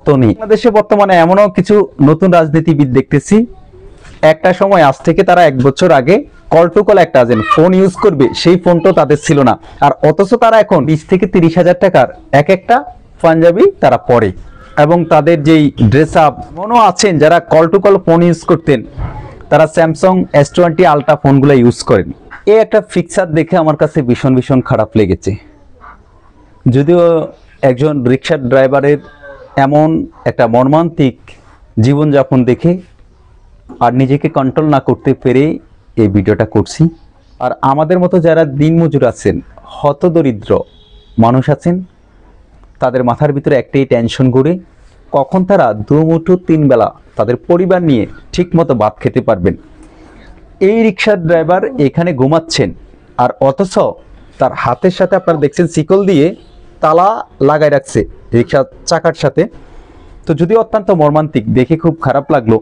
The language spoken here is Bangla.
তো নেই। বাংলাদেশে বর্তমানে এমনও কিছু নতুন রাজনীতিবিদ দেখতেছি, একটা সময় আজ থেকে তারা 1 বছর আগে কল টু কল একটা ফোন ইউজ করবে, সেই ফোনটাও তাদের ছিল না। আর অথচ তারা এখন 20 থেকে 30 হাজার টাকার এক একটা পাঞ্জাবি তারা পরে, এবং তাদের যেই ড্রেস আপ, এমনও আছেন যারা call to call phone use করতেন, তারা স্যামসাং S20 আলট্রা ফোনগুলো ইউজ করেন। এই একটা ফিক্সার দেখে আমার কাছে ভীষণ ভীষণ খারাপ লেগেছে। যদিও একজন রিক্সা ড্রাইভারের এমন একটা মর্মান্তিক জীবনযাপন দেখে আর নিজেকে কন্ট্রোল না করতে পেরে এই ভিডিওটা করছি। আর আমাদের মতো যারা দিনমজুর আছেন, হতদরিদ্র মানুষ আছেন, তাদের মাথার ভিতরে একটাই টেনশন ঘুরে, কখন তারা দুমুঠো 3 বেলা তাদের পরিবার নিয়ে ঠিকমতো ভাত খেতে পারবেন। এই রিক্সার ড্রাইভার এখানে ঘুমাচ্ছেন, আর অথচ তার হাতের সাথে আপনারা দেখছেন শিকল দিয়ে তালা লাগায় রাখছে রিক্সার চাকার সাথে। তো যদিও অত্যন্ত মর্মান্তিক, দেখে খুব খারাপ লাগলো।